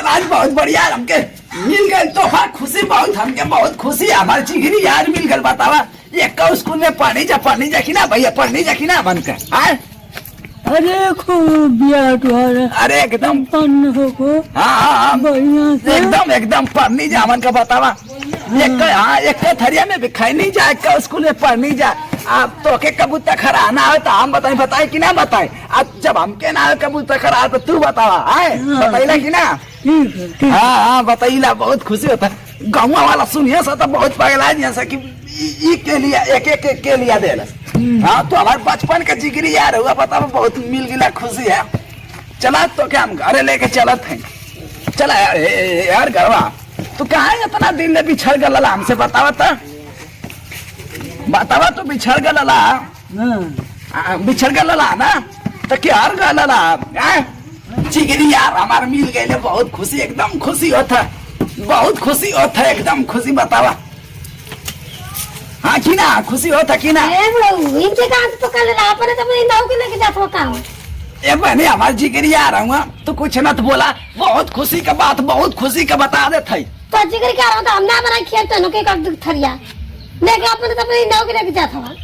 चल आज बहुत बढ़िया हमके मिल गए तोहफा, खुशी बहुत, हमके बहुत खुशी, हमारे जिगरी यार मिल गए। बतावा एक स्कूल में पढ़नी जा कि ना भैया, पढ़नी जा कि ना बन के? अरे खूब बिया तुम्हारा, अरे एकदम पढ़ने हो। हाँ बढ़िया से एकदम पढ़नी जा मन का। बतावा एक थरिया में भी खाई नहीं जा, एक स्कूल में पढ़नी जा। आप तो के कबूतर खराना है तो हम बताए कि ना बताए? अब जब हमके ना कबूतर खरा तो तू बतावा आए, बताइला कि ना? ठीक है। हाँ बताइला, बहुत खुशी होता है। गाँव वाला सुनिए सा तो बहुत पगला जैसा कि के लिए एक के लिए दे। हाँ तो हमारे बचपन के जिगरी यार हुआ, पता बहुत मिल गिला, खुशी है। चला तो क्या हम घरे लेके चलत हैं? चला यार गरवा, तू कहाँ इतना दिन में बिछड़ गला हमसे? बतावा तो बिछड़ गला, बिछड़ गला ना तो क्या हर गला जिगरी यार हमारे मिल गए, बहुत खुशी, एकदम खुशी होता, बहुत खुशी होता है, एकदम खुशी। बतावा हाँ की ना खुशी होता कि ना? इनके कहाँ से पकड़ लेना अपने तो अपने नाव के लेके जाता होता हूँ। ए बहने हमारे जिगरी आ रहा हूँ, तो कुछ न तो बोला, बहुत खुशी का बात, बहुत खुशी का बता दे थी। तो जिक्र क्या होता हम ना बना खेल तो नुके कर थरिया लेके अपने तो अपने नाव के लेके जाता हूँ।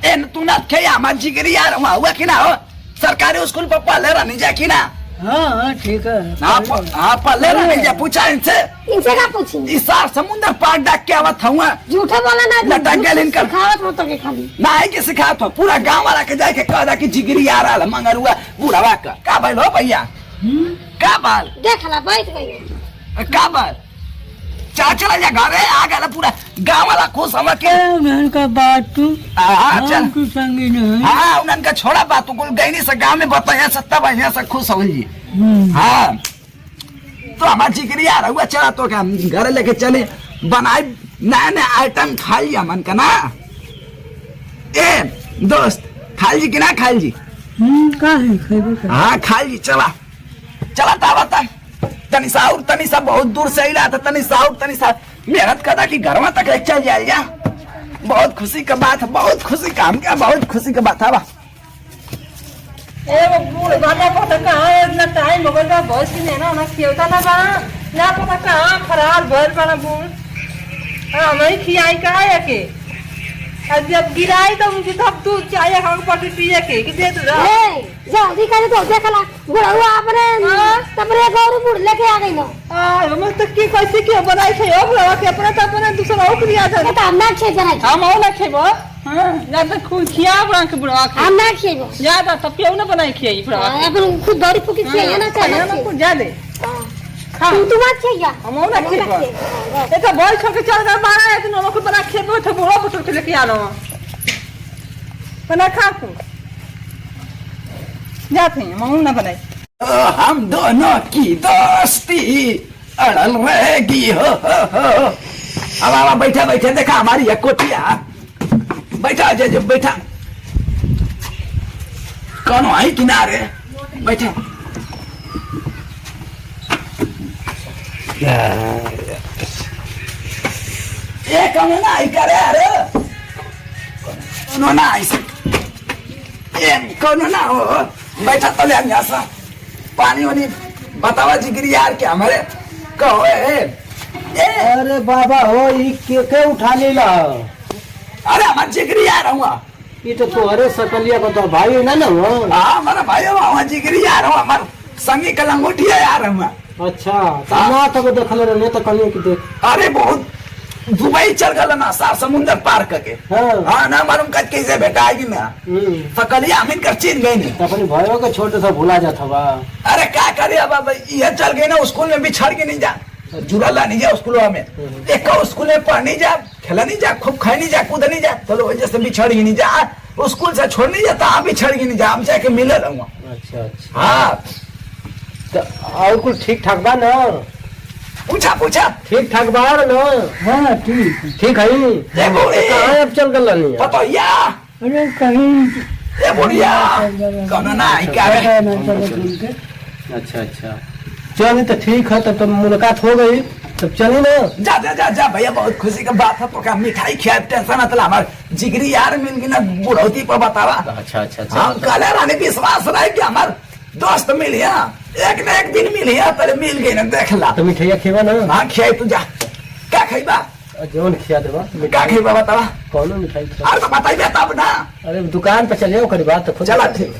ए तू ना खे हमारे जिगरी आ रहा हुआ कि ना हो? सरकारी स्कूल पर पढ़ले रहने जा कि ना? हाँ ठीक है। हाँ पढ़ले रहने जा, पूछा इनसे का पूछी? इस सार समुद्र पार डाक के आवत हुआ, झूठे बोला ना, लटक गए इनका खावत हो तो के खाली ना है कि सिखात हो। पूरा गांव वाला के जाके कह दा कि जिगरी आ रहा मंगर हुआ बूढ़वा का भाई लो भैया का बाल देख ला बैठ गई का बाल चला चला जा घरे आ गया पूरा गांव वाला खुश हवा के। उनका बात तू चल तू संगी नहीं। हाँ उनका छोड़ा बात तू गई से गांव में बताया सत्ता भैया से खुश हो जी। हाँ तो हमारे जिगरी आ रहा चला तो क्या घर लेके चले, बनाए नया नया आइटम खा लिया मन का ना? ए दोस्त खा ली कि ना खा ली? हाँ खा ली, चला चला तावता तनिसा बहुत दूर से ही रहा था, तनिसा मेहनत करता कि घर में तक चल जाएगा। बहुत खुशी का बात है, बहुत खुशी का, हम क्या बहुत खुशी का बात है। ए वो बूढ़ बाबा पता कहाँ इतना टाइम हो गया, बहुत सी ना ना खियोता ना बा ना पता कहाँ खराब भर बना बूढ़। हाँ नहीं खियाई कहाँ है के अब जब गिराई तो मुझे तब तू चाय खाओ पटी पिए के कि दे तू जल्दी करे तो देख ला बुढ़वा अपने तबरे गौर बुढ़ लेके आ गई ना। हम तो की कैसे क्यों बनाई थे ओ बुढ़वा के अपने तो अपने दूसरा और दिया था। तो हम ना खे बनाई, हम और ना खेबो। हां ज्यादा खुद खिया बना के बुढ़वा के हम ना खेबो ज्यादा तब क्यों ना बनाई खियाई बुढ़वा अपन खुद दौड़ी फुकी खिया ना चाहिए ना कुछ ज्यादा। तू मत खिया हम और ना खेबो ए तो बॉल छोड़ के चल गए मारा है तो हम बना खेबो तो बुढ़वा पुत्र के लेके आ लो बना खा को जाते हैं हम ना बनाई। हम दोनों की दोस्ती अड़ल रहेगी हो। अब बैठा बैठा देखा हमारी ये कोटिया, बैठा जो बैठा कौन आई किनारे बैठा। ये कौन ना आई करे अरे कौन ना आई ये कौन ना हो बैठा तो ले सा पानी वानी बतावा जिगरी यार क्या हमारे कहो अरे बाबा हो के उठा ले ला। अरे हमारे जिगरी यार हुआ ये तो तुम्हारे सकलिया का तो भाई ना ना हो। हाँ हमारा भाई हुआ जिगरी यार हुआ, हमारे संगी कलंगोटिया यार हुआ। अच्छा ना तो देख ले तो कलिए की देख। अरे बहुत दुबई चल गल ना साफ समुद्र पार करके। हाँ ना मालूम कर कैसे बेटा आएगी ना सकलिया हम इनकर चीन गई नहीं अपने भाइयों के छोटे सा भुला जाता बा। अरे क्या करे अब ये चल गई ना स्कूल में बिछड़ के नहीं जा, जुड़ा नहीं जा स्कूल में, एक स्कूल में पढ़ नहीं जा, खेला नहीं जा, खूब खाई नहीं जा, कूद नहीं जा, तो वजह से बिछड़ ही नहीं जा, स्कूल से छोड़ नहीं जाता, आप बिछड़ ही नहीं जा, हम जाके मिले रहूंगा। अच्छा हाँ और कुछ ठीक ठाक बा ना? पूछा ठीक ठाक बा ना? हाँ ठीक है। कहाँ अब चल गल नहीं पतोया? अरे कहीं ये बुढ़िया कौन ना आई क्या है? अच्छा चल तो ठीक है, तब तो मुलाकात हो गई, तब चले ना। जा भैया, बहुत खुशी का बात है। तो क्या मिठाई खिया, टेंशन मत ला, हमारे जिगरी यार मिल गई ना बुढ़ौती पर बतावा। अच्छा हम कल रानी विश्वास रहे कि हमारे दोस्त मिलिया एक न एक दिन मिलिया तेरे मिल गई ना देख ला तो मिठाइया खेबा ना हाँ खियाई तू जा क्या खाइबा जौन खिया देबा क्या खाइबा बतावा कौनो मिठाई खिया अरे तो बताइए तब ना अरे दुकान पे चले करी बात तो खुद चला ठीक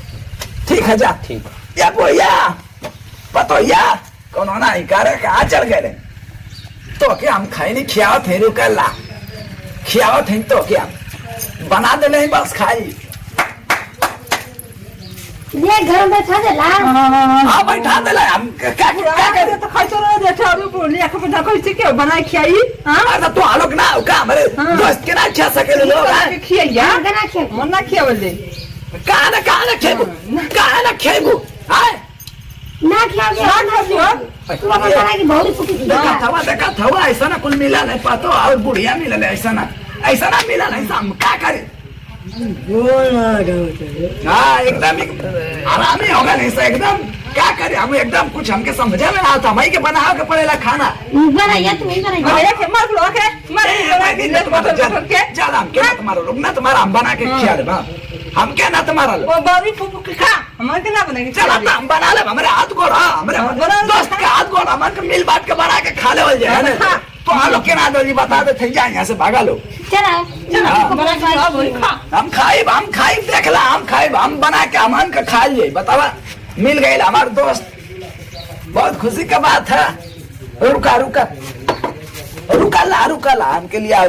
ठीक है जा ठीक या बोया पतोया कौन ना ही करे कहाँ चल गए रे तो क्या हम खाई नहीं खियाओ थे रुका ला खियाओ थे तो क्या बना दे नहीं बस खाई ये घर में बैठा दे ला हाँ बैठा दे ला हम क्या करे तो खाई तो रहा देखा अभी बोल लिया कि कोई से क्या बना खियाई हां अरे तो आलोक ना का हमारे दोस्त के ना खिया सके लोग के खियाइया गना खेल मन ना खिया बोल दे कहाँ ना खेबू हाय ना खिया तू बता कि बहुत फुटी देखा था ऐसा ना कुल मिला नहीं पातो और बुढ़िया मिला नहीं ऐसा ना मिला नहीं हम क्या करे हाँ एकदम आराम ही होगा नहीं सर एकदम क्या करे हम एकदम कुछ हमके समझे में ना था भाई के बना के पड़ेला खाना बनाया तू ही बनाया भैया के मार लो के मार ज्यादा हम क्या तुम्हारा लोग ना तुम्हारा हम बना के खिया दे हम क्या ना तुम्हारा वो बारी फूफू के खा हमारे के ना बनेगी चला हम बना ले हमारे हाथ गोड़ हमारे दोस्त के हाथ गोड़ हमारे मिल बांट के बना के खा ले वाले है ना तो हम लोग के ना दो जी बता दे थे जाए यहाँ से भागा लो चला बड़ा खा हम खाई देख ला हम खाई हम बना के अमान का खा लिए बतावा मिल गए हमारे दोस्त बहुत खुशी का बात है रुका ला हमके लिए आओ